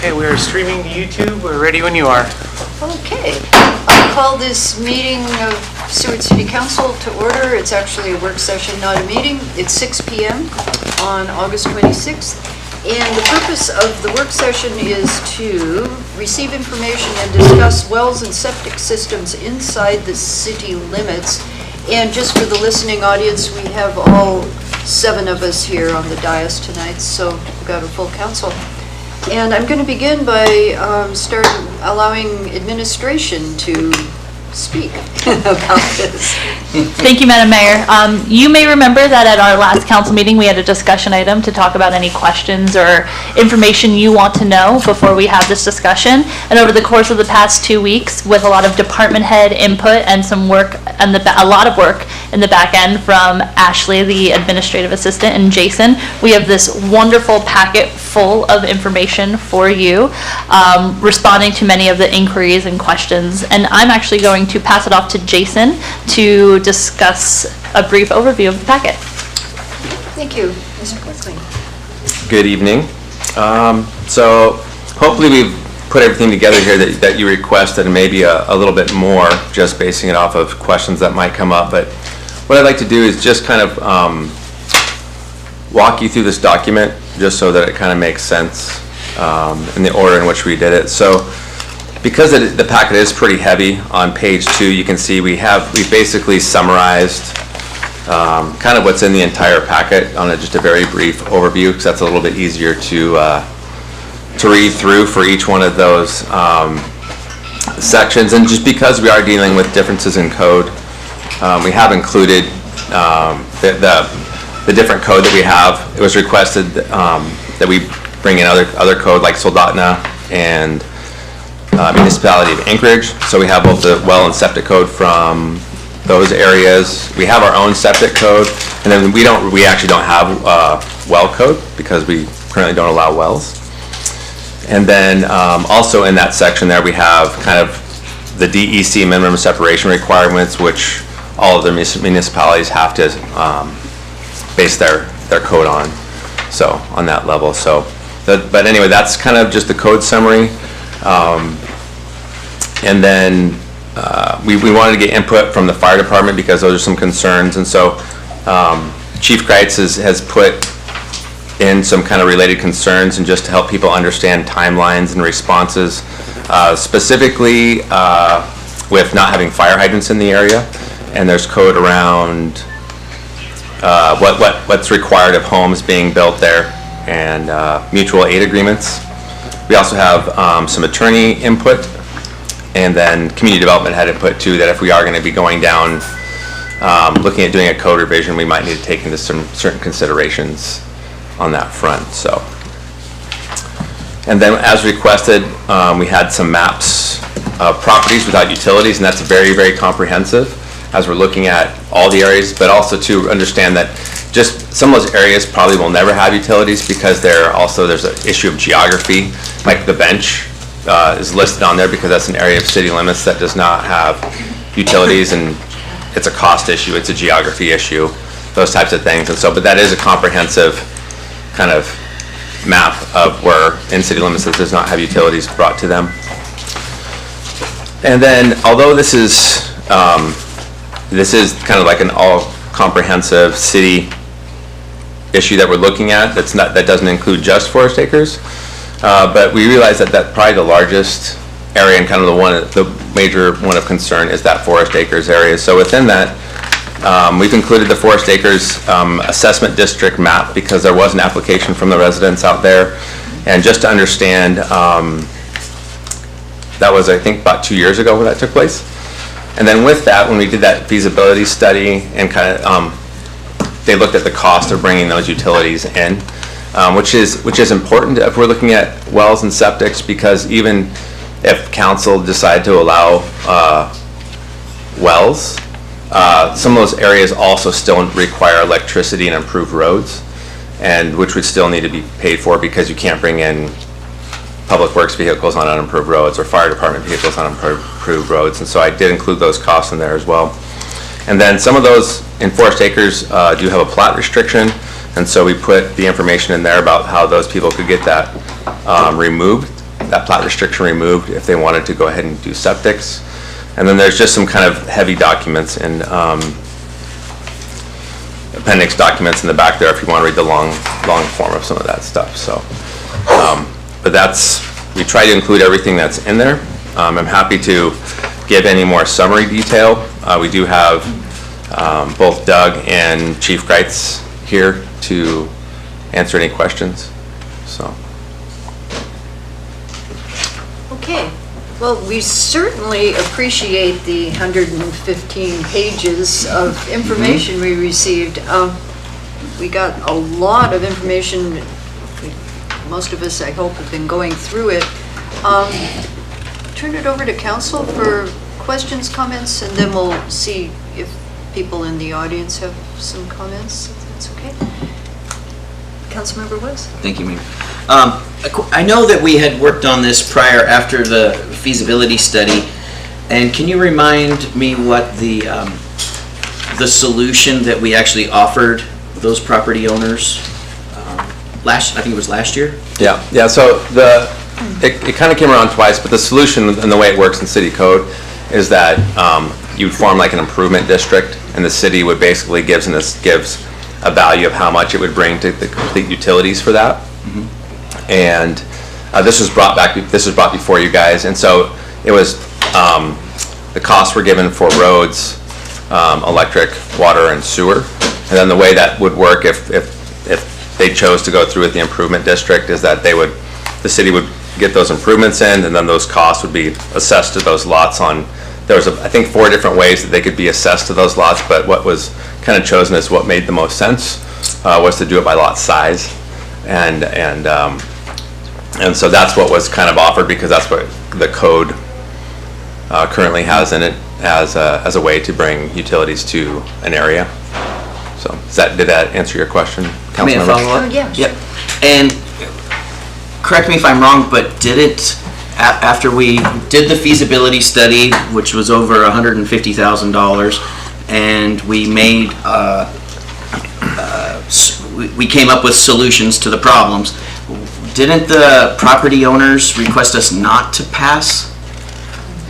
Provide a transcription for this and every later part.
Okay, we're streaming to YouTube. We're ready when you are. Okay, I'll call this meeting of Seward City Council to order. It's actually a work session, not a meeting. It's 6 p.m. on August 26th. And the purpose of the work session is to receive information and discuss wells and septic systems inside the city limits. And just for the listening audience, we have all 7 of us here on the dais tonight, so we've got a full council. And I'm going to begin by allowing administration to speak about this. Thank you, Madam Mayor. You may remember that at our last council meeting, we had a discussion item to talk about any questions or information you want to know before we have this discussion. And over the course of the past 2 weeks, with a lot of department head input and some work, and a lot of work in the back end from Ashley, the administrative assistant, and Jason, we have this wonderful packet full of information for you, responding to many of the inquiries and questions. And I'm actually going to pass it off to Jason to discuss a brief overview of the packet. Thank you, Mr. Quickly. Good evening. So hopefully we've put everything together here that you requested, and maybe a little bit more, just basing it off of questions that might come up. But what I'd like to do is just kind of walk you through this document, just so that it kind of makes sense in the order in which we did it. So because the packet is pretty heavy, on page 2 you can see we basically summarized kind of what's in the entire packet on just a very brief overview, because that's a little bit easier to read through for each one of those sections. And just because we are dealing with differences in code, we have included the different code that we have. It was requested that we bring in other code like Soldotna and Municipality of Anchorage. So we have both the well and septic code from those areas. We have our own septic code, and then we actually don't have well code because we currently don't allow wells. And then also in that section there we have kind of the DEC minimum separation requirements, which all of the municipalities have to base their code on. So on that level. So, but anyway, that's kind of just the code summary. And then we wanted to get input from the fire department because those are some concerns. And so Chief Kreitz has put in some kind of related concerns, and just to help people understand timelines and responses, specifically with not having fire hydrants in the area. And there's code around what's required of homes being built there, and mutual aid agreements. We also have some attorney input, and then community development had input too, that if we are going to be going down looking at doing a code revision, we might need to take into some certain considerations on that front. So, and then as requested, we had some maps of properties without utilities, and that's very, very comprehensive as we're looking at all the areas, but also to understand that just some of those areas probably will never have utilities, because there's an issue of geography. Like the bench is listed on there because that's an area of city limits that does not have utilities, and it's a cost issue, it's a geography issue, those types of things. And so, but that is a comprehensive kind of map of where in city limits that does not have utilities brought to them. And then, although this is kind of like an all-comprehensive city issue that we're looking at, that doesn't include just forest acres, but we realize that probably the largest area and kind of the major one of concern is that forest acres area. So within that, we've included the forest acres assessment district map, because there was an application from the residents out there, and just to understand, that was, I think, about 2 years ago when that took place. And then with that, when we did that feasibility study and kind of, they looked at the cost of bringing those utilities in, which is important if we're looking at wells and septics, because even if council decide to allow wells, some of those areas also still require electricity and improved roads, and which would still need to be paid for, because you can't bring in public works vehicles on unimproved roads or fire department vehicles on unimproved roads. And so I did include those costs in there as well. And then some of those in forest acres do have a plat restriction, and so we put the information in there about how those people could get that removed that plat restriction removed if they wanted to go ahead and do septics. And then there's just some kind of heavy documents and appendix documents in the back there if you want to read the long form of some of that stuff. So, but we try to include everything that's in there. I'm happy to give any more summary detail. We do have both Doug and Chief Greitz here to answer any questions. So. Okay, well, we certainly appreciate the 115 pages of information we received. We got a lot of information. Most of us, I hope, have been going through it. Turn it over to council for questions, comments, and then we'll see if people in the audience have some comments, if that's okay. Councilmember West? Thank you, Mayor. I know that we had worked on this prior after the feasibility study, and can you remind me what the solution that we actually offered those property owners I think it was last year? Yeah. So it kind of came around twice, but the solution and the way it works in city code is that you'd form like an improvement district, and the city would basically gives a value of how much it would bring to the complete utilities for that. Mm-hmm. And this was brought before you guys, and so it was the costs were given for roads, electric, water, and sewer. And then the way that would work if they chose to go through with the improvement district is that the city would get those improvements in, and then those costs would be assessed to those lots on. There was I think 4 different ways that they could be assessed to those lots, but what was kind of chosen as what made the most sense was to do it by lot size, and so that's what was kind of offered because that's what the code currently has in it as a way to bring utilities to an area. So did that answer your question, Councilmember? May I follow up? Oh, yeah. Yep. And correct me if I'm wrong, but after we did the feasibility study, which was over $150,000, and we made we came up with solutions to the problems, didn't the property owners request us not to pass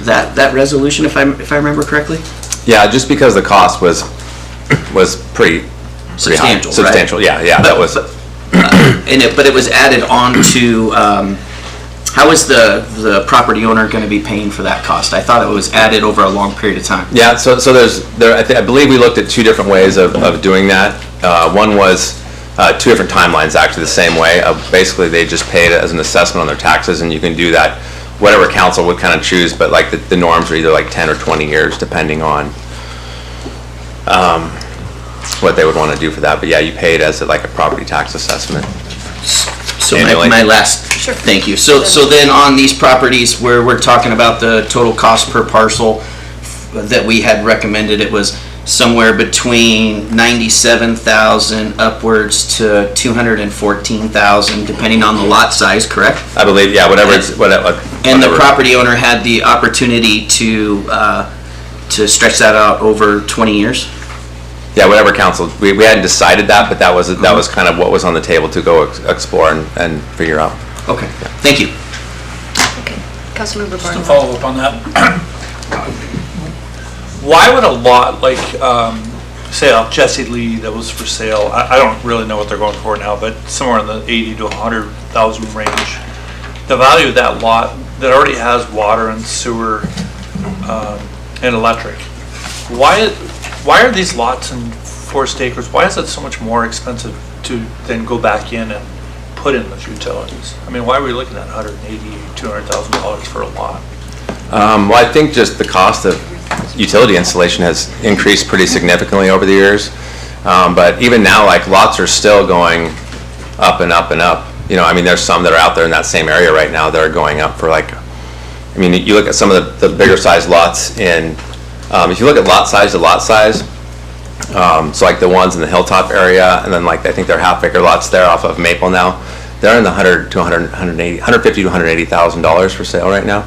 that resolution, if I remember correctly? Yeah, just because the cost was pretty Substantial, high. Substantial, right? Yeah, that was. But it was added on to. How is the property owner going to be paying for that cost? I thought it was added over a long period of time. Yeah, so I believe we looked at 2 different ways of doing that. One was 2 different timelines, actually the same way. Basically, they just paid it as an assessment on their taxes, and you can do that whatever council would kind of choose, but like the norms are either like 10 or 20 years, depending on what they would want to do for that. But yeah, you pay it as like a property tax assessment. So my last, Sure. Thank you. So then on these properties where we're talking about the total cost per parcel that we had recommended, it was somewhere between $97,000 upwards to $214,000, depending on the lot size, correct? I believe, yeah, whatever. And the property owner had the opportunity to stretch that out over 20 years? Yeah, whatever council, we hadn't decided that, but that was kind of what was on the table to go explore and figure out. Okay, thank you. Okay, Councilmember Just to Barnwell. follow up on that, why would a lot like, say, Jesse Lee that was for sale, I don't really know what they're going for now, but somewhere in the 80 to 100,000 range, the value of that lot that already has water and sewer and electric, why are these lots in Forest Acres, why is it so much more expensive to then go back in and put in those utilities? I mean, why are we looking at $200,000 for a lot? Well, I think just the cost of utility installation has increased pretty significantly over the years. But even now, like, lots are still going up and up and up. You know, I mean, there's some that are out there in that same area right now that are going up for like, I mean, you look at some of the bigger size lots in, if you look at lot size to lot size, so like the ones in the Hilltop area, and then like I think they're half-acre lots there off of Maple now, they're in the $150,000 to $180,000 for sale right now.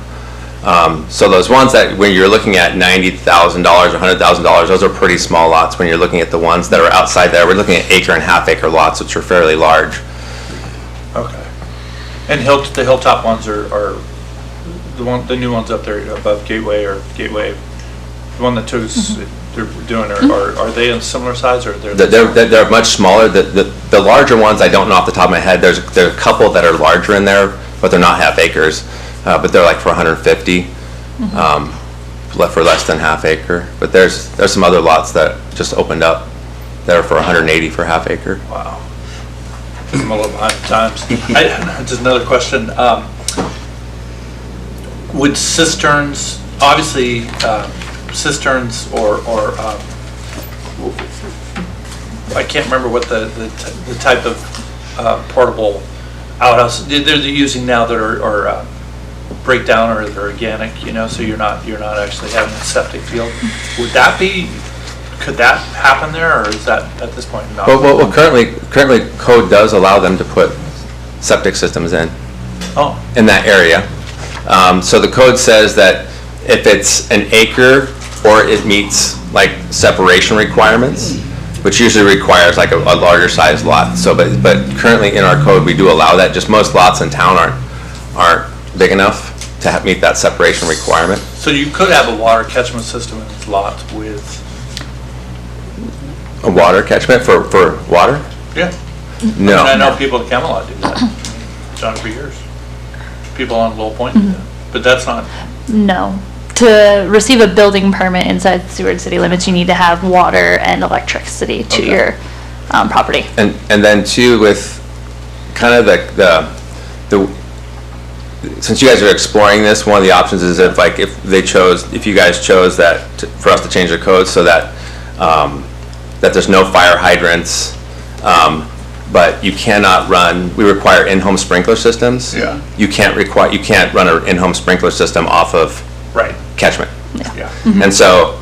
So those ones that when you're looking at $90,000 or $100,000, those are pretty small lots. When you're looking at the ones that are outside there, we're looking at acre and half-acre lots, which are fairly large. Okay. And the hilltop ones are the new ones up there above Gateway, the one that they're doing, are they in similar size, or They're much smaller. The larger ones, I don't know off the top of my head. There are a couple that are larger in there, but they're not half acres. But they're like for 150, for less than half acre. But there's some other lots that just opened up that are for 180 for half acre. Wow. I'm a little behind the times. Just another question. Would cisterns, obviously, cisterns or I can't remember what the type of portable outhouse they're using now that are breakdown or they're organic, so you're not actually having a septic field. Could that happen there, or is that at this point not? Well, currently code does allow them to put septic systems in that area. So the code says that if it's an acre or it meets like separation requirements, which usually requires like a larger size lot. So, but currently in our code we do allow that. Just most lots in town aren't big enough to meet that separation requirement. So you could have a water catchment system in these lots with a water catchment for water? Yeah. No. I know people at Camelot do that. Done it for years. People on Little Point do that, but that's not. No. To receive a building permit inside Seward city limits, you need to have water and electricity to your property. And then too, with kind of the since you guys are exploring this, one of the options is if you guys chose that for us to change the code so that that there's no fire hydrants, but you cannot run. We require in-home sprinkler systems. Yeah. You can't run an in-home sprinkler system off of catchment. Yeah. And so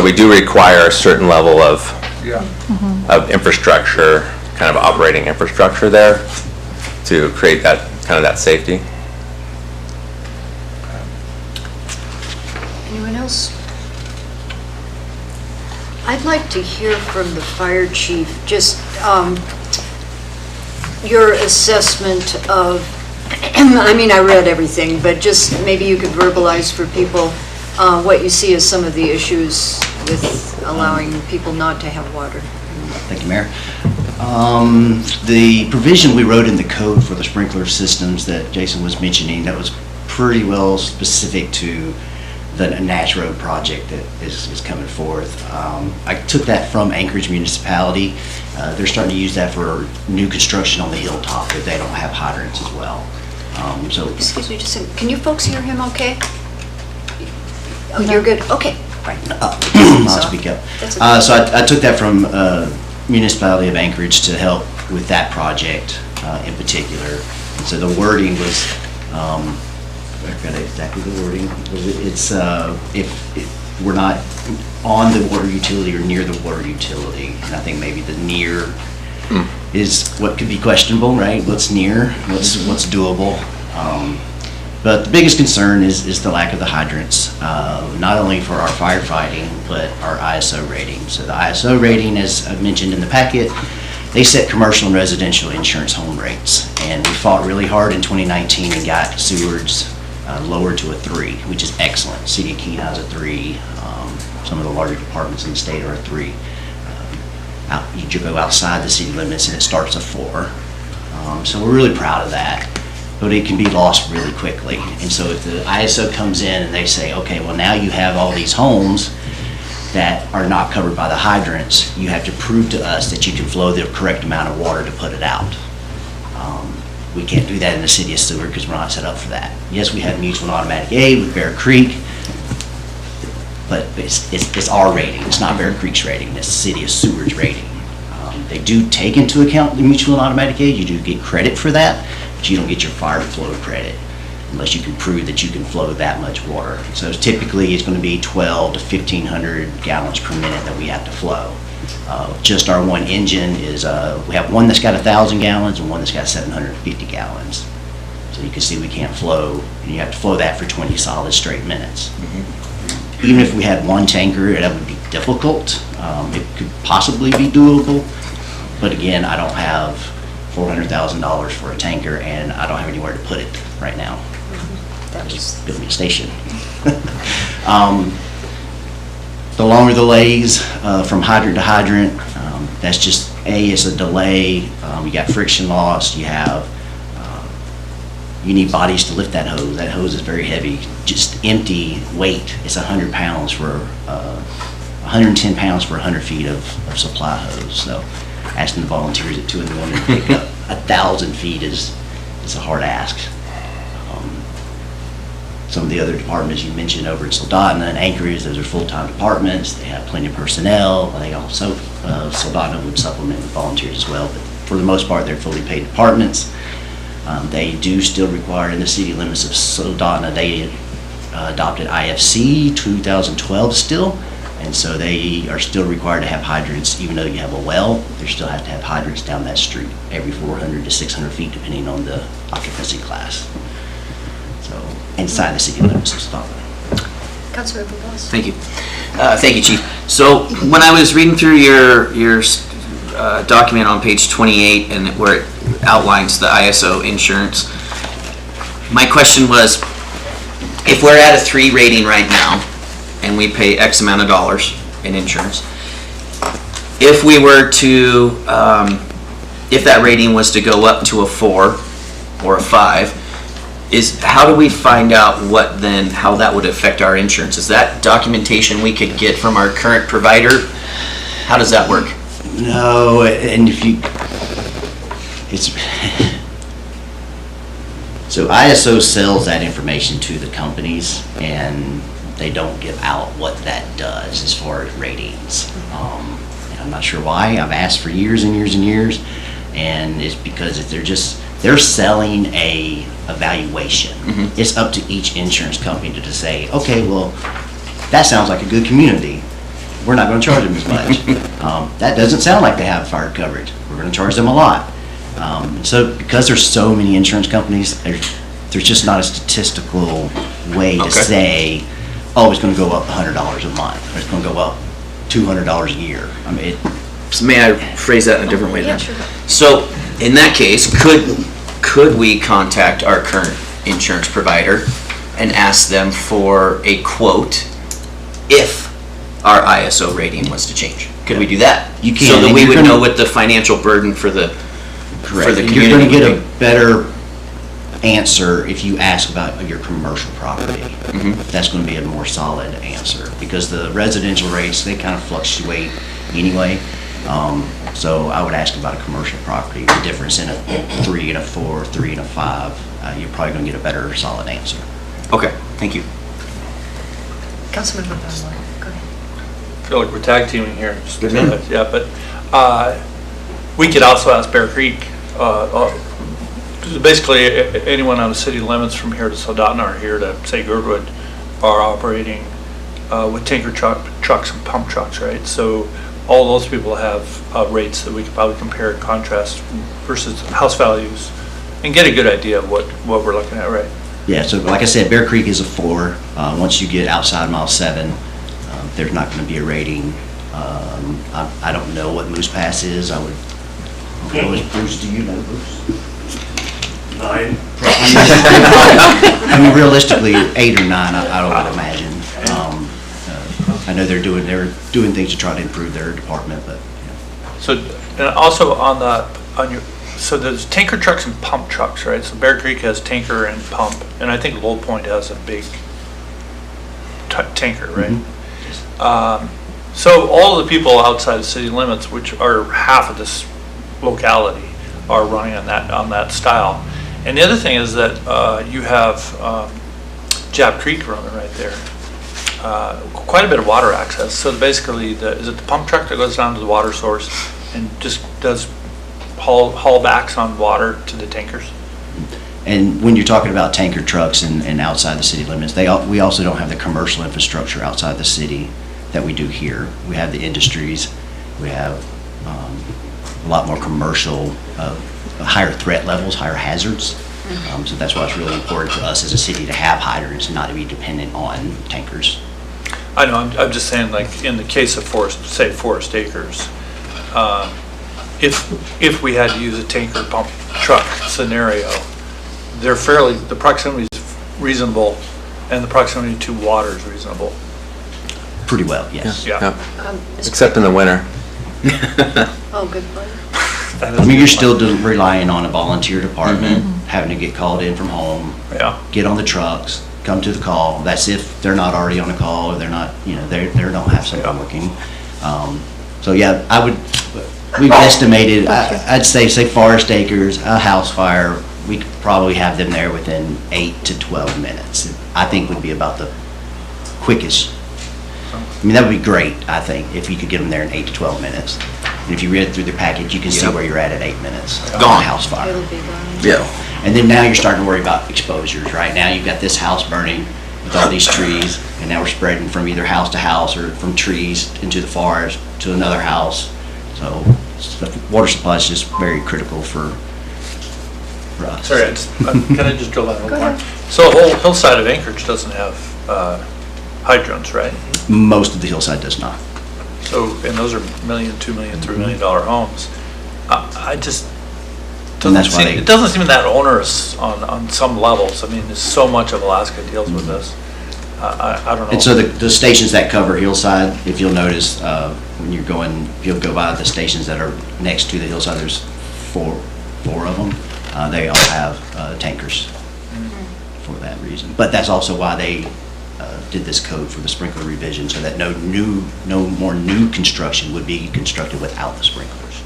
we do require a certain level of infrastructure, kind of operating infrastructure there to create that kind of that safety. Anyone else? I'd like to hear from the fire chief, just your assessment of, I mean, I read everything, but just maybe you could verbalize for people what you see as some of the issues with allowing people not to have water. Thank you, Mayor. The provision we wrote in the code for the sprinkler systems that Jason was mentioning, that was pretty well specific to the Nash Road project that is coming forth. I took that from Anchorage Municipality. They're starting to use that for new construction on the hilltop if they don't have hydrants as well. Excuse me, just a second. Can you folks hear him okay? Oh, you're good? Okay. Right. I'll speak up. So I took that from Municipality of Anchorage to help with that project in particular. And so the wording was, I forgot exactly the wording. It's if we're not on the water utility or near the water utility, and I think maybe the near is what could be questionable, right? What's near, what's doable. But the biggest concern is the lack of the hydrants, not only for our firefighting, but our ISO rating. So the ISO rating, as I mentioned in the packet, they set commercial and residential insurance home rates. And we fought really hard in 2019 and got Seward's lowered to a 3, which is excellent. City of Kenai is a 3. Some of the larger departments in the state are a 3. You go outside the city limits and it starts a 4. So we're really proud of that. But it can be lost really quickly. And so if the ISO comes in and they say, okay, well now you have all these homes that are not covered by the hydrants, you have to prove to us that you can flow the correct amount of water to put it out. We can't do that in the city of Seward because we're not set up for that. Yes, we have mutual and automatic aid with Bear Creek, but it's our rating. It's not Bear Creek's rating. It's the city of Seward's rating. They do take into account the mutual and automatic aid. You do get credit for that, but you don't get your fire flow credit unless you can prove that you can flow that much water. So typically it's going to be 12 to 1,500 gallons per minute that we have to flow. Just our one engine is, we have one that's got 1,000 gallons and one that's got 750 gallons. So you can see we can't flow, and you have to flow that for 20 solid straight minutes. Even if we had one tanker, that would be difficult. It could possibly be doable, but again, I don't have $400,000 for a tanker, and I don't have anywhere to put it right now. That was, Build me a station. The longer the lays from hydrant to hydrant, that's just, it's a delay. You got friction loss, you need bodies to lift that hose. That hose is very heavy. Just empty weight, it's 100 pounds for, 110 pounds for 100 feet of supply hose. So asking the volunteers at 2 in the morning to pick up 1,000 feet is a hard ask. Some of the other departments you mentioned over at Soldotna and Anchorage, those are full-time departments. They have plenty of personnel. They also, Soldotna would supplement with volunteers as well, but for the most part, they're fully paid departments. They do still require, in the city limits of Soldotna, they adopted IFC 2012 still, and so they are still required to have hydrants. Even though you have a well, they still have to have hydrants down that street every 400 to 600 feet, depending on the occupancy class. So, inside the city limits of Soldotna. Councilmember Boss. Thank you. Thank you, Chief. So when I was reading through your document on page 28 and where it outlines the ISO insurance, my question was, if we're at a 3 rating right now and we pay X amount of dollars in insurance, if we were to, if that rating was to go up to a 4 or a 5, how do we find out how that would affect our insurance? Is that documentation we could get from our current provider? How does that work? No, and if you, so ISO sells that information to the companies, and they don't give out what that does as far as ratings. And I'm not sure why. I've asked for years and years and years, and it's because if they're selling a evaluation. Mm-hmm. It's up to each insurance company to say, okay, well, that sounds like a good community. We're not going to charge them as much. That doesn't sound like they have fire coverage. We're going to charge them a lot. So because there's so many insurance companies, there's just not a statistical way to say, oh, it's going to go up $100 a month, or it's going to go up $200 a year. I mean, So may I phrase that in a different way Yeah, then? sure. So in that case, could we contact our current insurance provider and ask them for a quote if our ISO rating was to change? Could we do that? You can, So that and we you're would gonna- know what the financial burden for the correct. And community you're going to get would a better answer if you ask about your commercial property. That's going to be a more solid answer, because the residential rates, they kind of fluctuate anyway. So I would ask about a commercial property, the difference in a 3 and a 4, 3 and a 5. You're probably going to get a better solid answer. Okay, thank you. Councilmember Boswell, go ahead. I feel like we're tag teaming here. Just Good man. Yeah, but we could also ask Bear Creek. Basically, anyone on the city limits from here to Soldotna or here to, say, Girdwood are operating with tanker trucks and pump trucks, right? So all those people have rates that we could probably compare and contrast versus house values and get a good idea of what we're looking at, right? Yeah, so like I said, Bear Creek is a 4. Once you get outside mile 7, there's not going to be a rating. I don't know what Moose Pass is. Bruce, do you know, Bruce? 9. I mean, realistically, 8 or 9, I would imagine. I know they're doing things to try to improve their department, but, So, and also so there's tanker trucks and pump trucks, right? So Bear Creek has tanker and pump, and I think Lowell Point has a big tanker, right? So all of the people outside the city limits, which are half of this locality, are running on that style. And the other thing is that you have Jab Creek running right there. Quite a bit of water access. So basically, is it the pump truck that goes down to the water source and just does haul backs on water to the tankers? and when you're talking about tanker trucks and outside the city limits, we also don't have the commercial infrastructure outside the city that we do here. We have the industries, we have a lot more commercial, higher threat levels, higher hazards. So that's why it's really important for us as a city to have hydrants and not to be dependent on tankers. I know, I'm just saying, like, in the case of Forest Acres, if we had to use a tanker pump truck scenario, the proximity is reasonable and the proximity to water is reasonable. Pretty well, yes. Yeah. Except in the winter. Oh, good point. That is I mean, you're a good still point. relying on a volunteer department, having to get called in from home, Yeah. get on the trucks, come to the call. That's if they're not already on a call or they're not, they don't have something working. So yeah, we've estimated, I'd say Forest Acres, a house fire, we could probably have them there within 8 to 12 minutes. I think would be about the quickest. I mean, that would be great, I think, if you could get them there in 8 to 12 minutes. And if you read through the package, you can see Yep. where you're at 8 minutes. on a Gone. House fire. It'll be gone. Yeah. And then now you're starting to worry about exposures. Right now, you've got this house burning with all these trees, and now we're spreading from either house to house or from trees into the forest to another house. So the water supply is just very critical for us. Sorry, can I just drill that a little more? So the whole hillside of Anchorage doesn't have hydrants, right? Most of the hillside does not. So, and those are $1 million, $2 million, $3 million homes. I just, And that's why it doesn't seem that onerous on some levels. I mean, there's so much of Alaska deals with this. I don't know. And so the stations that cover hillside, if you'll notice, when you're going, if you'll go by the stations that are next to the hillside, there's four of them. They all have tankers for that reason. But that's also why they did this code for the sprinkler revision, so that no more new construction would be constructed without the sprinklers.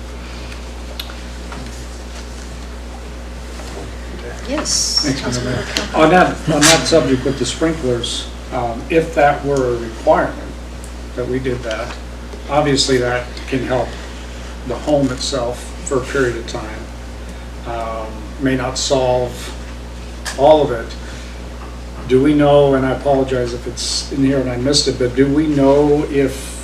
Yes. Thanks, Mr. Mayor. On that subject with the sprinklers, if that were a requirement, that we did that, obviously that can help the home itself for a period of time. May not solve all of it. Do we know, and I apologize if it's in here and I missed it, but do we know if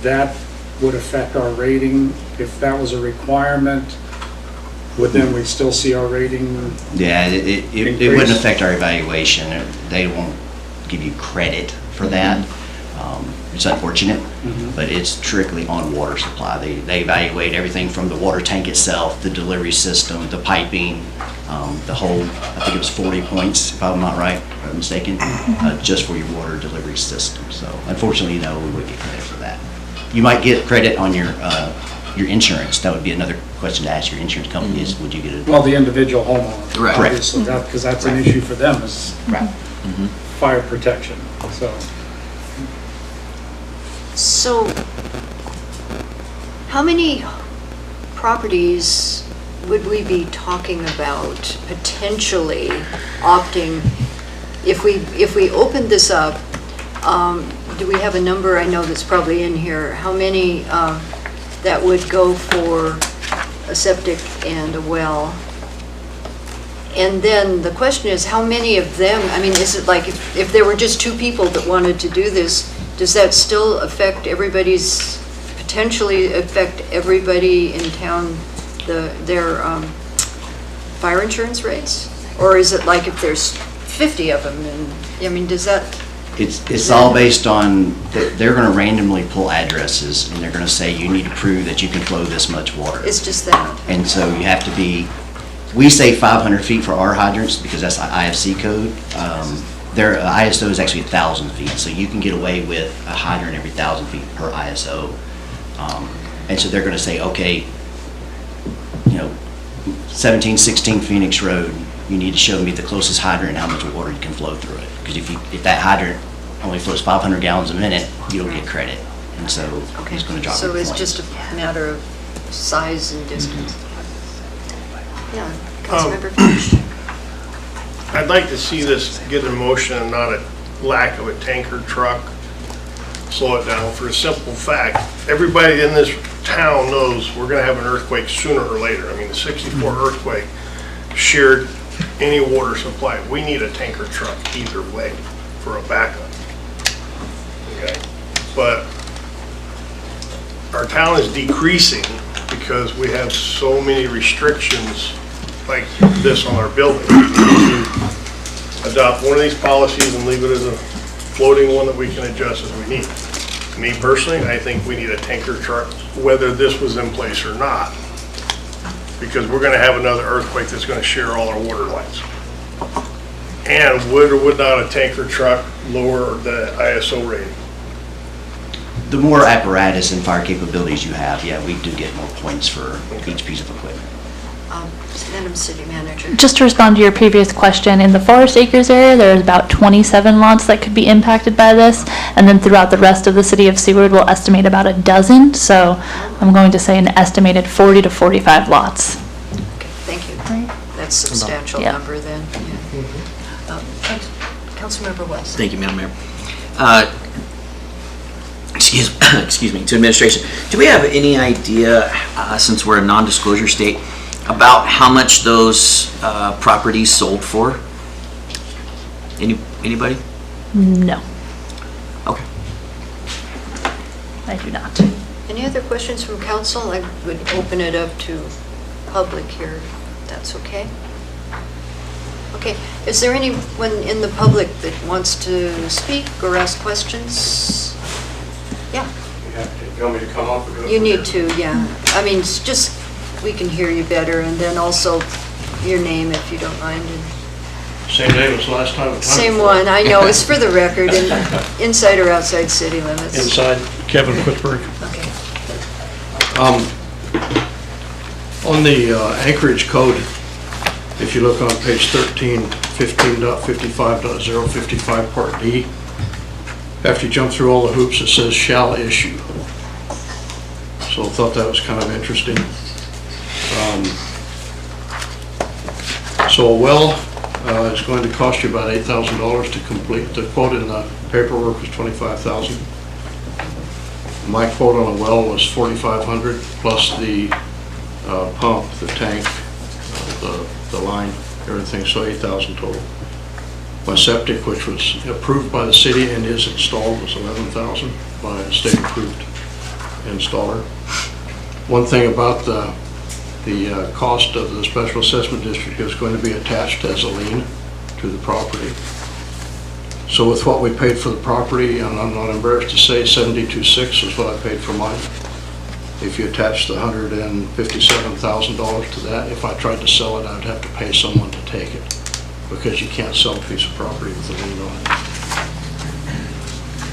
that would affect our rating? If that was a requirement, would then we still see our rating? Yeah, it wouldn't Increase. affect our evaluation. They won't give you credit for that. It's unfortunate, but it's strictly on water supply. They evaluate everything from the water tank itself, the delivery system, the piping, the whole, I think it was 40 points, if I'm not right, if I'm mistaken, just for your water delivery system. So unfortunately, no, we wouldn't get credit for that. You might get credit on your insurance. That would be another question to ask your insurance company is, would you get it? Well, the individual homeowner. Right. Obviously, because that's an issue for them is fire protection, so. So, how many properties would we be talking about potentially opting, if we opened this up, do we have a number, I know that's probably in here, how many that would go for a septic and a well? And then the question is, how many of them, I mean, is it like, if there were just 2 people that wanted to do this, does that still affect potentially affect everybody in town, their fire insurance rates? Or is it like if there's 50 of them, and, I mean, does that? It's all based on, they're gonna randomly pull addresses, and they're gonna say, you need to prove that you can flow this much water. It's just that. And so you have to be, we say 500 feet for our hydrants because that's the IFC code. Their ISO is actually 1,000 feet, so you can get away with a hydrant every 1,000 feet per ISO. And so they're gonna say, okay, 1716 Phoenix Road, you need to show me the closest hydrant and how much water you can flow through it. Because if that hydrant only flows 500 gallons a minute, you don't get credit. And so it's gonna drop your So it's points. just a matter of size and distance. Yeah, Councilmember Finch. I'd like to see this get in motion and not a lack of a tanker truck. Slow it down for a simple fact. Everybody in this town knows we're gonna have an earthquake sooner or later. I mean, the '64 earthquake sheared any water supply. We need a tanker truck either way for a backup. Okay? But our town is decreasing because we have so many restrictions like this on our building. We need to adopt one of these policies and leave it as a floating one that we can adjust as we need. Me personally, I think we need a tanker truck, whether this was in place or not. because we're gonna have another earthquake that's gonna share all our water lines. And would or would not a tanker truck lower the ISO rating? The more apparatus and fire capabilities you have, yeah, we do get more points for each piece of equipment. Madam City Manager. Just to respond to your previous question, in the Forest Acres area, there's about 27 lots that could be impacted by this, and then throughout the rest of the city of Seward, we'll estimate about a dozen, so I'm going to say an estimated 40 to 45 lots. Okay, thank you. That's a substantial Yeah. number then. Yeah. Councilmember West. Thank you, Madam Mayor. Excuse me, to administration, do we have any idea, since we're a non-disclosure state, about how much those properties sold for? Anybody? No, Okay. I do not. Any other questions from council? I would open it up to public here, if that's okay. Okay, is there anyone in the public that wants to speak or ask questions? Yeah, You want me to come up or go? you need to, yeah. I mean, it's just, we can hear you better, and then also your name, if you don't mind. And Same name as last time? same one, I know, it's for the record, and inside or outside city limits. Inside, Kevin Quitzberg. Okay. On the Anchorage code, if you look on page 13, 15.55.055 Part D, after you jump through all the hoops, it says shall issue. So I thought that was kind of interesting. So a well is going to cost you about $8,000 to complete. The quote in the paperwork was $25,000. My quote on a well was $4,500 plus the pump, the tank, the line, everything, so $8,000 total. My septic, which was approved by the city and is installed, was $11,000 by a state-approved installer. One thing about the cost of the special assessment district is going to be attached as a lien to the property. So with what we paid for the property, and I'm not embarrassed to say $72,600 is what I paid for mine. If you attach the $157,000 to that, if I tried to sell it, I'd have to pay someone to take it, because you can't sell a piece of property with a lien on it.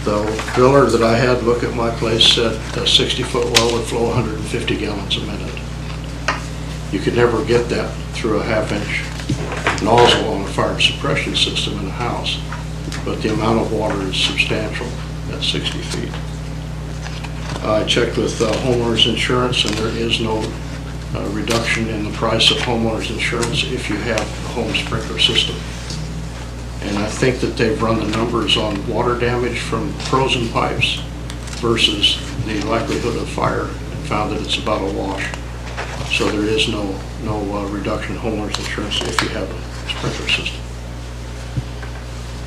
The driller that I had look at my place said a 60-foot well would flow 150 gallons a minute. You could never get that through a half-inch nozzle on a fire suppression system in a house, but the amount of water is substantial at 60 feet. I checked with homeowners insurance, and there is no reduction in the price of homeowners insurance if you have a home sprinkler system. And I think that they've run the numbers on water damage from frozen pipes versus the likelihood of fire and found that it's about a wash. So there is no reduction in homeowners insurance if you have a sprinkler system.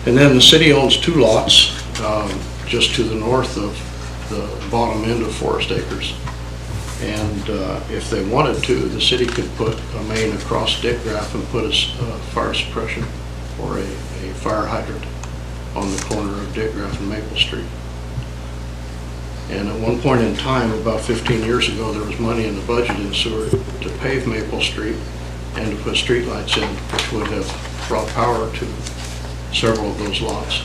And then the city owns 2 lots just to the north of the bottom end of Forest Acres. And if they wanted to, the city could put a main across Dickgraff and put a fire suppression or a fire hydrant on the corner of Dickgraff and Maple Street. And at one point in time, about 15 years ago, there was money in the budget in Seward to pave Maple Street and to put streetlights in, which would have brought power to several of those lots.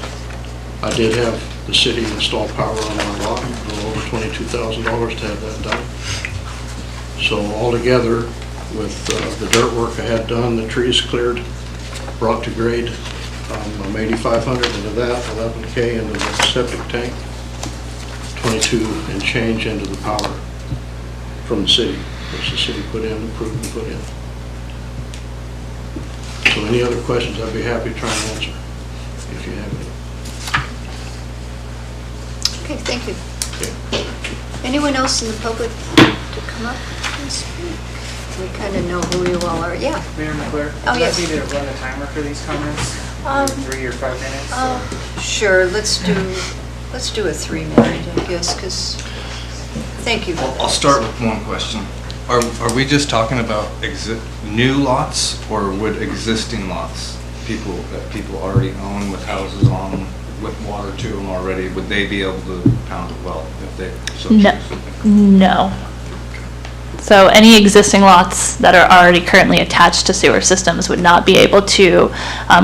I did have the city install power on our lot, a little over $22,000 to have that done. So altogether, with the dirt work I had done, the trees cleared, brought to grade, I'm 8,500 into that, 11K into the septic tank, 22 and change into the power from the city, which the city put in, approved and put in. So any other questions, I'd be happy to try and answer if you have any. Okay, thank you. Okay. Anyone else in the public to come up and speak? We kind of know who you all are. Yeah. Mayor McClure? Oh, yes. Would you like me to run a timer for these comments? 3 or 5 minutes? Sure, let's do a 3-minute, I guess, because, thank you. I'll start with one question. Are we just talking about new lots, or would existing lots, that people already own with houses on them, with water to them already, would they be able to pound a well if they so choose? No. So any existing lots that are already currently attached to sewer systems would not be able to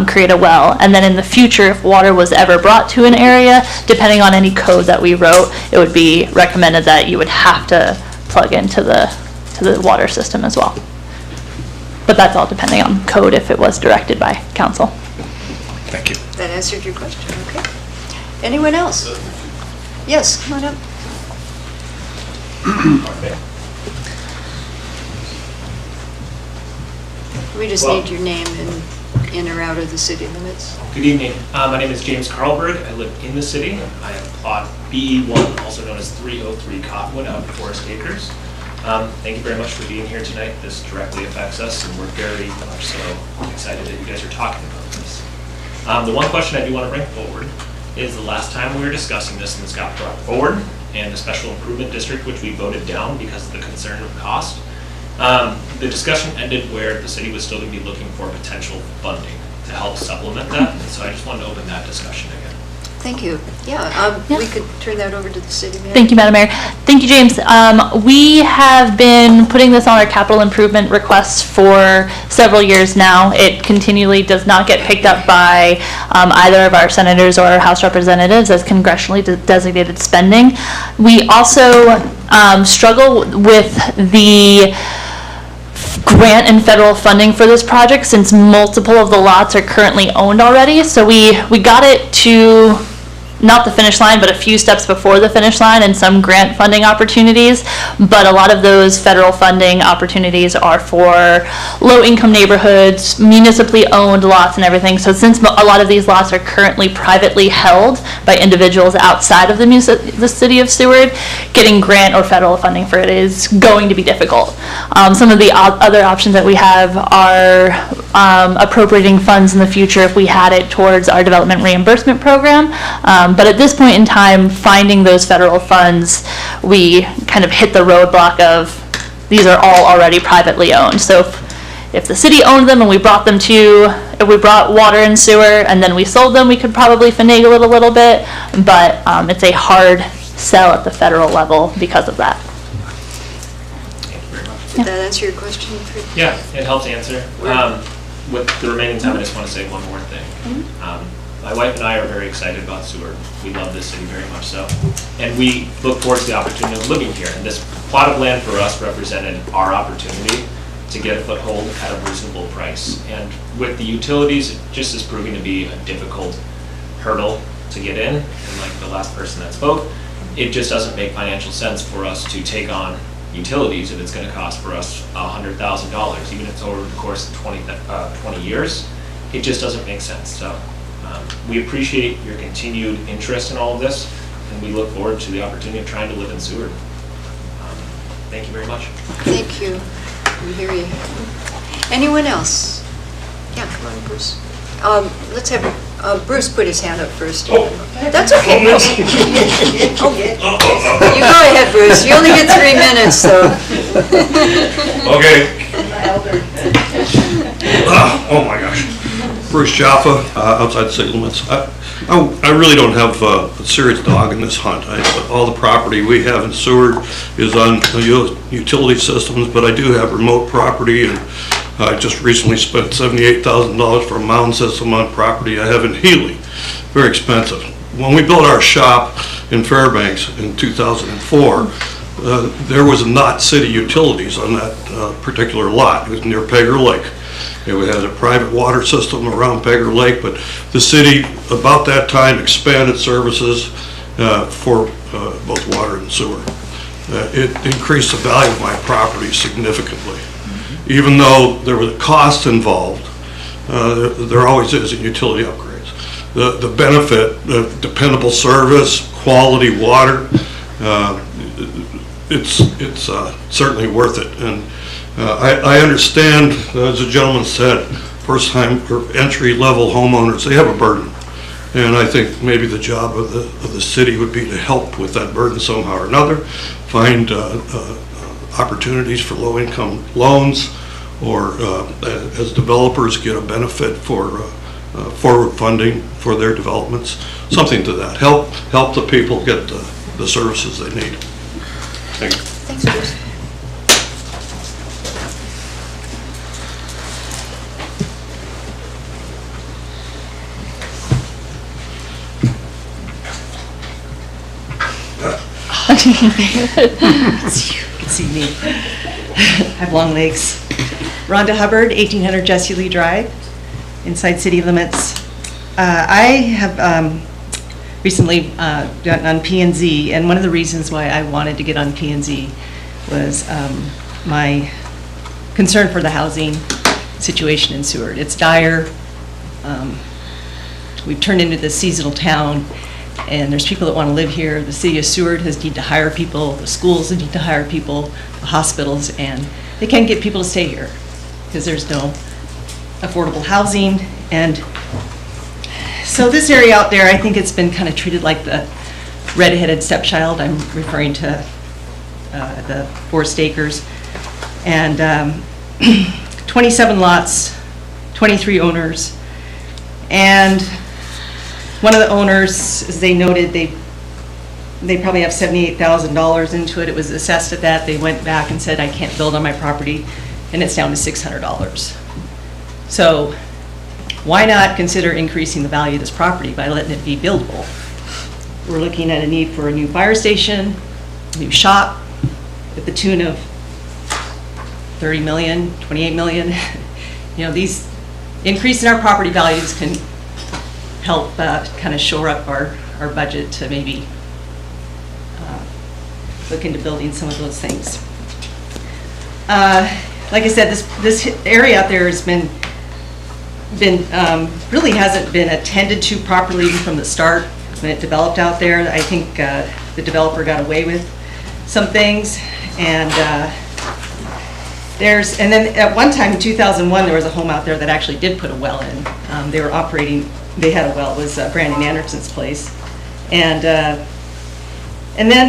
create a well. And then in the future, if water was ever brought to an area, depending on any code that we wrote, it would be recommended that you would have to plug into the water system as well. But that's all depending on code if it was directed by council. Thank you. That answered your question, okay. Anyone else? Yes, come on up. We just need your name and in or out of the city limits. Good evening. My name is James Carlberg. I live in the city. I have plot BE1, also known as 303 Cottonwood out in Forest Acres. Thank you very much for being here tonight. This directly affects us, and we're very much so excited that you guys are talking about this. The one question I do want to bring forward is the last time we were discussing this and this got brought forward, and the special improvement district, which we voted down because of the concern of cost, the discussion ended where the city was still going to be looking for potential funding to help supplement that. And so I just wanted to open that discussion again. Thank you. Yeah, we could turn that over to the city manager. Thank you, Madam Mayor. Thank you, James. We have been putting this on our capital improvement requests for several years now. It continually does not get picked up by either of our senators or our House representatives as congressionally designated spending. We also struggle with the grant and federal funding for this project since multiple of the lots are currently owned already. So we got it to not the finish line, but a few steps before the finish line and some grant funding opportunities. But a lot of those federal funding opportunities are for low-income neighborhoods, municipally owned lots and everything. So since a lot of these lots are currently privately held by individuals outside of the city of Seward, getting grant or federal funding for it is going to be difficult. Some of the other options that we have are appropriating funds in the future if we had it towards our development reimbursement program. But at this point in time, finding those federal funds, we kind of hit the roadblock of these are all already privately owned. So if the city owned them and we brought them if we brought water and sewer and then we sold them, we could probably finagle it a little bit, but it's a hard sell at the federal level because of that. Thank you very much. Did that answer your question? Yeah, it helps answer. With the remaining time, I just want to say one more thing. My wife and I are very excited about Seward. We love this city very much so. And we look forward to the opportunity of living here. And this plot of land for us represented our opportunity to get a foothold at a reasonable price. And with the utilities, it just is proving to be a difficult hurdle to get in. And like the last person that spoke, it just doesn't make financial sense for us to take on utilities if it's going to cost for us $100,000, even if it's over the course of 20 years. It just doesn't make sense. So we appreciate your continued interest in all of this, and we look forward to the opportunity of trying to live in Seward. Thank you very much. Thank you. We hear you. Anyone else? Yeah, come on, Bruce. Let's have Bruce put his hand up first. That's okay, Bruce. Oh, you go ahead, Bruce. You only get 3 minutes, so. Okay. Oh my gosh. Bruce Jaffa, outside the city limits. I really don't have a serious dog in this hunt. All the property we have in Seward is on utility systems, but I do have remote property, and I just recently spent $78,000 for a mound system on property I have in Healy. Very expensive. When we built our shop in Fairbanks in 2004, there was not city utilities on that particular lot. It was near Pegger Lake. It had a private water system around Pegger Lake, but the city, about that time, expanded services for both water and sewer. It increased the value of my property significantly. Even though there was a cost involved, there always is in utility upgrades. The benefit of dependable service, quality water, it's certainly worth it. And I understand, as the gentleman said, first-time or entry-level homeowners, they have a burden. And I think maybe the job of the city would be to help with that burden somehow or another, find opportunities for low-income loans, or as developers get a benefit for forward funding for their developments, something to that. Help the people get the services they need. Thank you. Thanks, Bruce. You can see me. I have long legs. Rhonda Hubbard, 1800 Jesse Lee Drive, inside city limits. I have recently gotten on P&Z, and one of the reasons why I wanted to get on P&Z was my concern for the housing situation in Seward. It's dire. We've turned into this seasonal town, and there's people that want to live here. The city of Seward has need to hire people, the schools need to hire people, the hospitals, and they can't get people to stay here because there's no affordable housing. And so this area out there, I think it's been kind of treated like the red-headed stepchild. I'm referring to the Forest Acres. And 27 lots, 23 owners. And one of the owners, as they noted, they probably have $78,000 into it. It was assessed at that. They went back and said, I can't build on my property, and it's down to $600. So why not consider increasing the value of this property by letting it be buildable? We're looking at a need for a new fire station, a new shop, at the tune of 30 million, 28 million. You know, these increase in our property values can help kind of shore up our budget to maybe look into building some of those things. Like I said, this area out there has been really hasn't been attended to properly even from the start when it developed out there. I think the developer got away with some things, and and then at one time in 2001 there was a home out there that actually did put a well in. They were operating. They had a well. It was Brandon Anderson's place, and then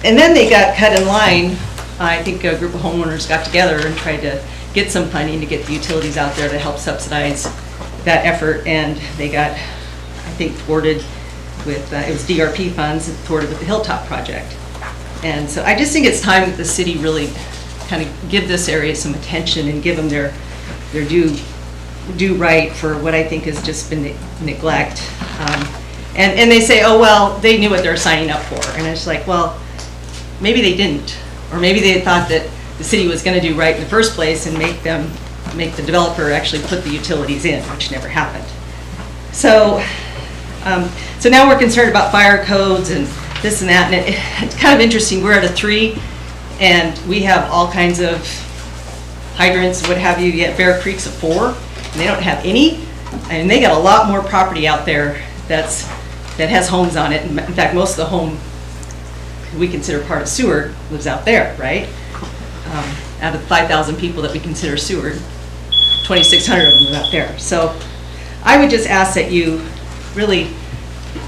they got cut in line. I think a group of homeowners got together and tried to get some funding to get the utilities out there to help subsidize that effort, and they got, I think, thwarted with, it was DRP funds, thwarted with the Hilltop project. And so I just think it's time that the city really kind of give this area some attention and give them their due right for what I think has just been neglect. And they say, oh, well, they knew what they were signing up for. And it's like, well, maybe they didn't. Or maybe they thought that the city was going to do right in the first place and make the developer actually put the utilities in, which never happened. So, so now we're concerned about fire codes and this and that, and it's kind of interesting. We're at a 3, and we have all kinds of hydrants, what have you. Yet Bear Creek's a 4, and they don't have any, and they got a lot more property out there that has homes on it. In fact, most of the home we consider part of Seward lives out there, right? Out of 5,000 people that we consider Seward, 2,600 of them live out there. So I would just ask that you really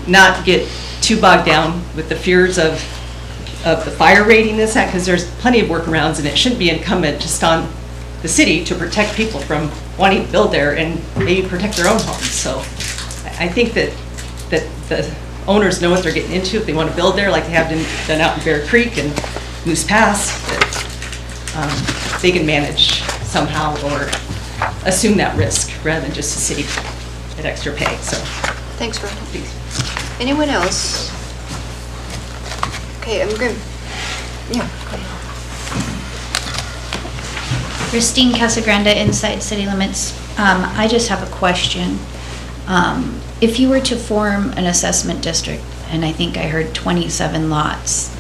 not get too bogged down with the fears of the fire rating this, because there's plenty of workarounds, and it shouldn't be incumbent just on the city to protect people from wanting to build there and maybe protect their own homes. So I think that the owners know what they're getting into if they want to build there, like they have done out in Bear Creek and Moose Pass, that they can manage somehow or assume that risk rather than just the city at extra pay. So thanks, Rhonda. Anyone else? Okay, I'm good. Yeah, go ahead. Christine Casagrande, inside city limits. I just have a question. If you were to form an assessment district, and I think I heard 27 lots,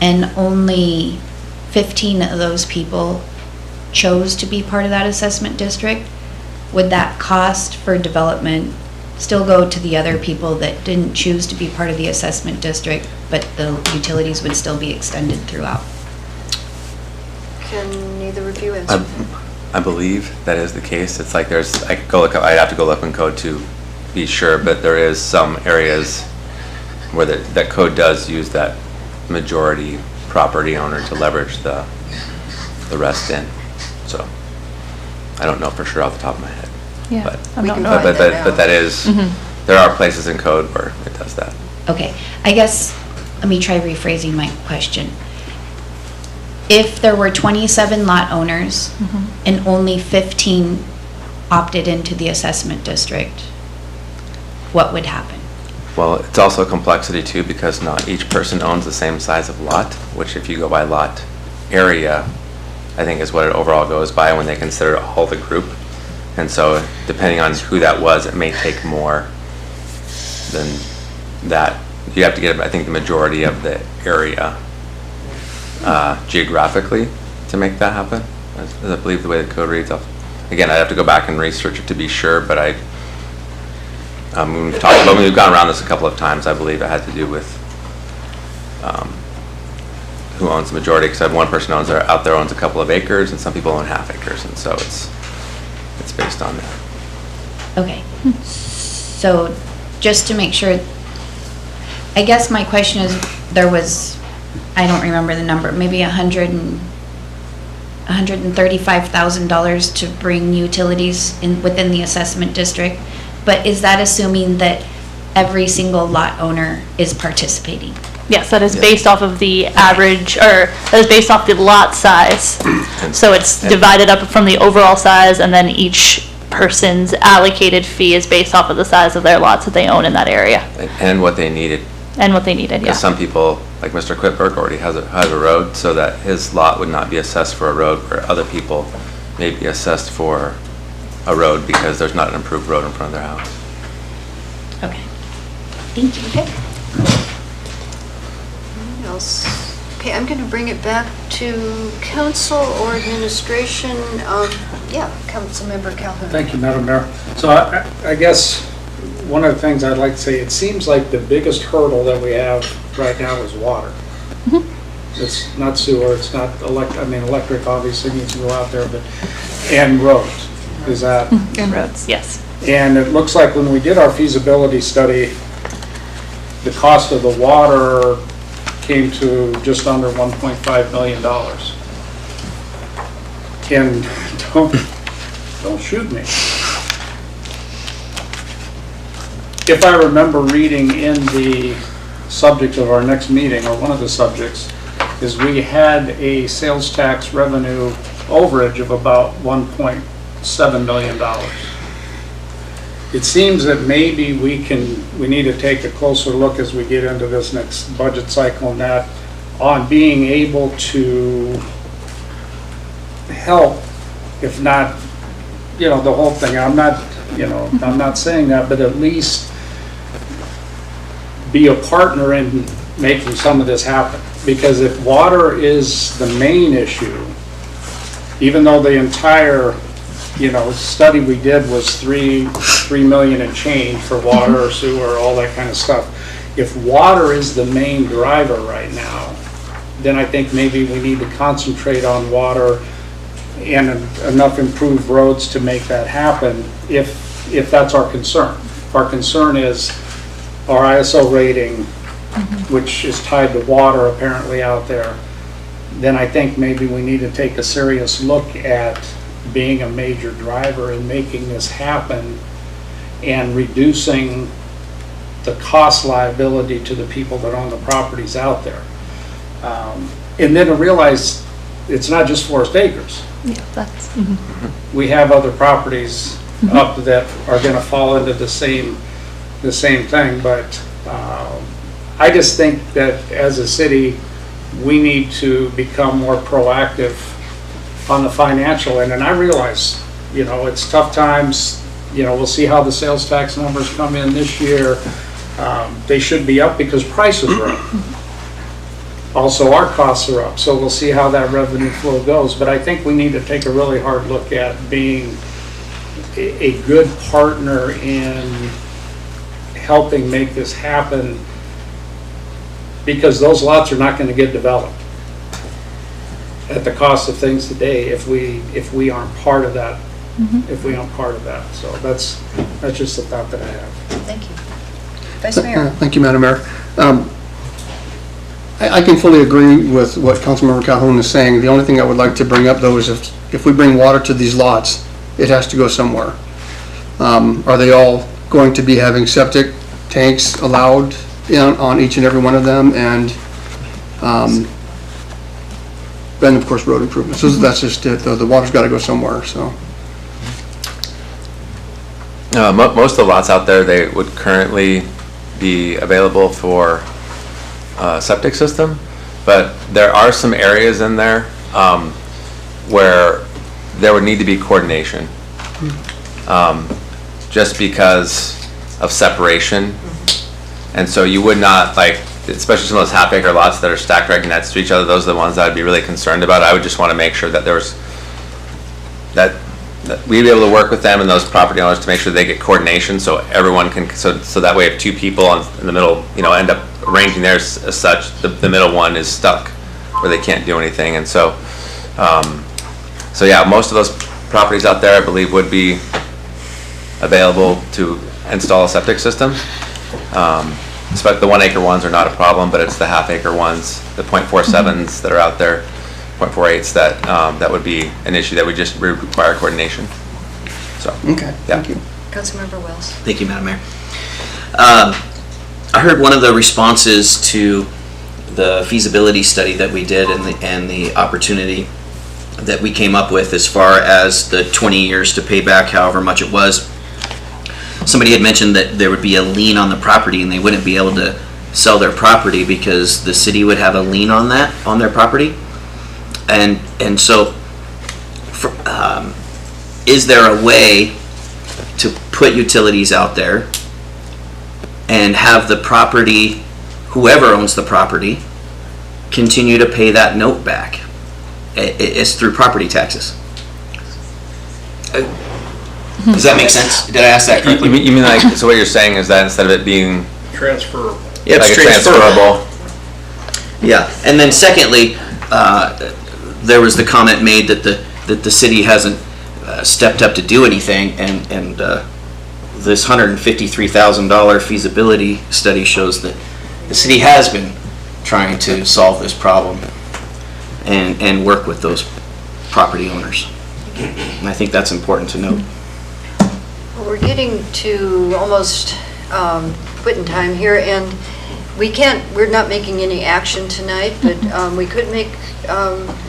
and only 15 of those people chose to be part of that assessment district, would that cost for development still go to the other people that didn't choose to be part of the assessment district, but the utilities would still be extended throughout? Can either of you answer? I believe that is the case. It's like I'd have to go look in code to be sure, but there is some areas where that code does use that majority property owner to leverage the rest in. So I don't know for sure off the top of my head. Yeah, but that is, there are places in code where it does that. Okay, I guess, let me try rephrasing my question. If there were 27 lot owners and only 15 opted into the assessment district, what would happen? Well, it's also a complexity too, because not each person owns the same size of lot, which if you go by lot area, I think is what it overall goes by when they consider all the group. And so depending on who that was, it may take more than that. You have to get, I think, the majority of the area geographically to make that happen. I believe the way the code reads. Again, I'd have to go back and research it to be sure, but we've talked about, we've gone around this a couple of times. I believe it had to do with who owns the majority, because one person out there owns a couple of acres, and some people own half acres, and so it's based on that. Okay, so just to make sure, I guess my question is, there was, I don't remember the number, maybe $135,000 to bring utilities within the assessment district, but is that assuming that every single lot owner is participating? Yes, that is based off of the average, or that is based off the lot size. So it's divided up from the overall size, and then each person's allocated fee is based off of the size of their lots that they own in that area. And what they needed. And what they needed, yeah. Because some people, like Mr. Quitberg, already has a road, so that his lot would not be assessed for a road, where other people may be assessed for a road because there's not an improved road in front of their house. Okay, thank you. Okay. Anything else? Okay, I'm going to bring it back to council or administration. Yeah, Councilmember Calhoun. Thank you, Madam Mayor. So I guess one of the things I'd like to say, it seems like the biggest hurdle that we have right now is water. It's not sewer, it's not electric obviously needs to go out there, but, and roads. Is that? And roads, yes. And it looks like when we did our feasibility study, the cost of the water came to just under $1.5 million. And don't shoot me. If I remember reading in the subject of our next meeting, or one of the subjects, is we had a sales tax revenue overage of about $1.7 million. It seems that maybe we need to take a closer look as we get into this next budget cycle on that, on being able to help, if not, the whole thing. I'm not saying that, but at least be a partner in making some of this happen. Because if water is the main issue, even though the entire study we did was $3 million and change for water, sewer, all that kind of stuff. If water is the main driver right now, then I think maybe we need to concentrate on water and enough improved roads to make that happen, if that's our concern. If our concern is our ISO rating, which is tied to water apparently out there, then I think maybe we need to take a serious look at being a major driver in making this happen and reducing the cost liability to the people that own the properties out there. And then to realize it's not just Forest Acres. Yeah, that's. We have other properties up that are going to fall into the same thing, but I just think that as a city, we need to become more proactive on the financial end. And I realize, it's tough times. We'll see how the sales tax numbers come in this year. They should be up because prices are up. Also, our costs are up, so we'll see how that revenue flow goes. But I think we need to take a really hard look at being a good partner in helping make this happen, because those lots are not going to get developed at the cost of things today if we aren't part of that. If we aren't part of that, so that's just a thought that I have. Thank you. Vice Mayor. Thank you, Madam Mayor. I can fully agree with what Councilmember Calhoun is saying. The only thing I would like to bring up, though, is if we bring water to these lots, it has to go somewhere. Are they all going to be having septic tanks allowed on each and every one of them? And then, of course, road improvements. So that's just it, though. The water's got to go somewhere, so. Most of the lots out there, they would currently be available for septic system, but there are some areas in there where there would need to be coordination, just because of separation. And so you would not, like, especially some of those half-acre lots that are stacked right next to each other, those are the ones that I'd be really concerned about. I would just want to make sure that there was, that we'd be able to work with them and those property owners to make sure they get coordination, so everyone can, so that way if two people in the middle, end up arranging theirs as such, the middle one is stuck where they can't do anything. And so, so yeah, most of those properties out there, I believe, would be available to install a septic system. The 1 acre ones are not a problem, but it's the half acre ones, the .47s that are out there, .48s that would be an issue that would just require coordination. So, Okay, yeah. thank you. Councilmember Wells. Thank you, Madam Mayor. I heard one of the responses to the feasibility study that we did and the opportunity that we came up with as far as the 20 years to pay back however much it was. Somebody had mentioned that there would be a lien on the property and they wouldn't be able to sell their property because the city would have a lien on that, on their property. And so, is there a way to put utilities out there and have the property, whoever owns the property, continue to pay that note back? It's through property taxes. Does that make sense? Did I ask that correctly? You mean like, so what you're saying is that instead of it being Transferable. Yeah, it's like a transferable. Yeah, and then secondly, there was the comment made that the city hasn't stepped up to do anything, and this $153,000 feasibility study shows that the city has been trying to solve this problem and work with those property owners. And I think that's important to note. Well, we're getting to almost quitting time here, and we're not making any action tonight, but we could make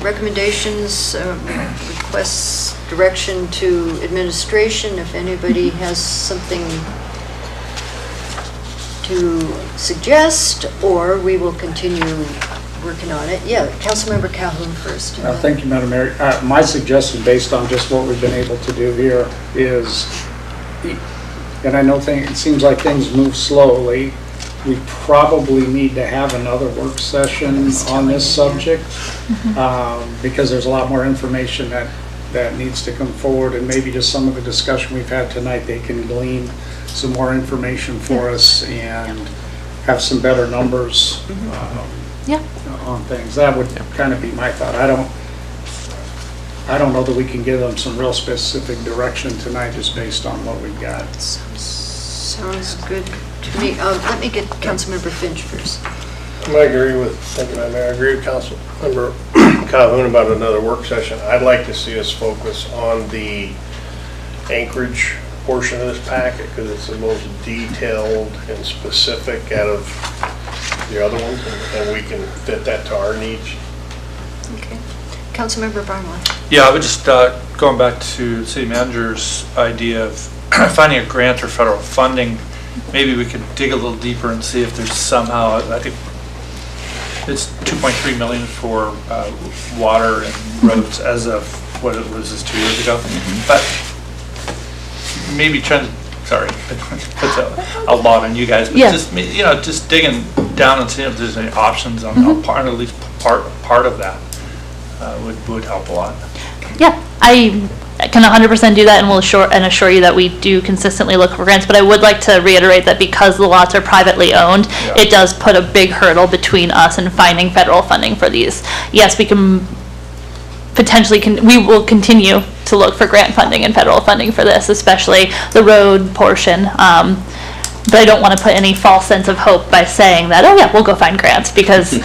recommendations, requests, direction to administration if anybody has something to suggest, or we will continue working on it. Yeah, Councilmember Calhoun first. Thank you, Madam Mayor. My suggestion, based on just what we've been able to do here, is, and I know it seems like things move slowly, we probably need to have another work session on this subject, because there's a lot more information that needs to come forward, and maybe just some of the discussion we've had tonight, they can glean some more information for us and have some better numbers on things. That would kind of be my thought. I don't know that we can give them some real specific direction tonight just based on what we've got. Sounds good to me. Let me get Councilmember Finch first. I agree with, thank you, Madam Mayor. I agree with Councilmember Calhoun about another work session. I'd like to see us focus on the Anchorage portion of this packet because it's the most detailed and specific out of the other ones, and we can fit that to our needs. Okay. Councilmember Barnwell. Yeah, I would just, going back to the city manager's idea of finding a grant or federal funding, maybe we could dig a little deeper and see if there's somehow, I think it's 2.3 million for water and roads as of what it was just 2 years ago. But maybe trying to, sorry, puts a lot on you guys, but just, just digging down and seeing if there's any options on part, at least part of that would help a lot. Yeah, I can 100% do that, and will assure you that we do consistently look for grants. But I would like to reiterate that because the lots are privately owned, it does put a big hurdle between us and finding federal funding for these. Yes, we can potentially we will continue to look for grant funding and federal funding for this, especially the road portion. But I don't want to put any false sense of hope by saying that, oh yeah, we'll go find grants, because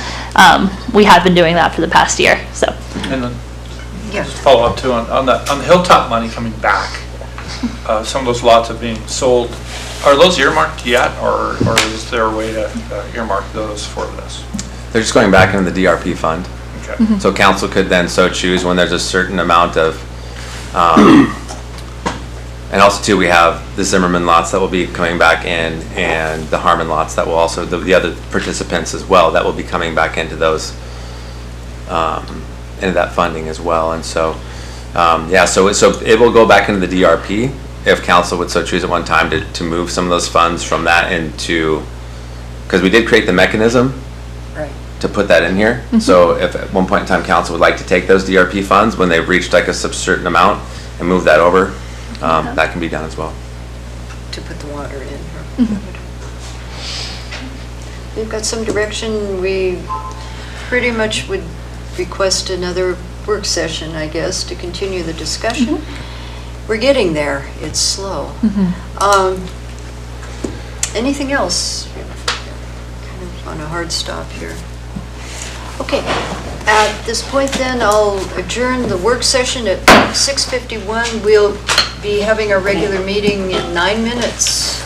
we have been doing that for the past year. So. And then just follow up too on the Hilltop money coming back. Some of those lots are being sold. Are those earmarked yet, or is there a way to earmark those for this? They're just going back into the DRP fund. Okay. So council could then so choose when there's a certain amount of, And also too, we have the Zimmerman lots that will be coming back in, and the Harmon lots that will also, the other participants as well, that will be coming back into those, into that funding as well. And so, yeah, so it will go back into the DRP if council would so choose at one time to move some of those funds from that into, because we did create the mechanism Right. to put that in here. So if at one point in time council would like to take those DRP funds when they've reached like a certain amount and move that over, that can be done as well. To put the water in. We've got some direction. We pretty much would request another work session, I guess, to continue the discussion. We're getting there. It's slow. Anything else? Kind of on a hard stop here. Okay, at this point then, I'll adjourn the work session at 6:51. We'll be having our regular meeting in 9 minutes.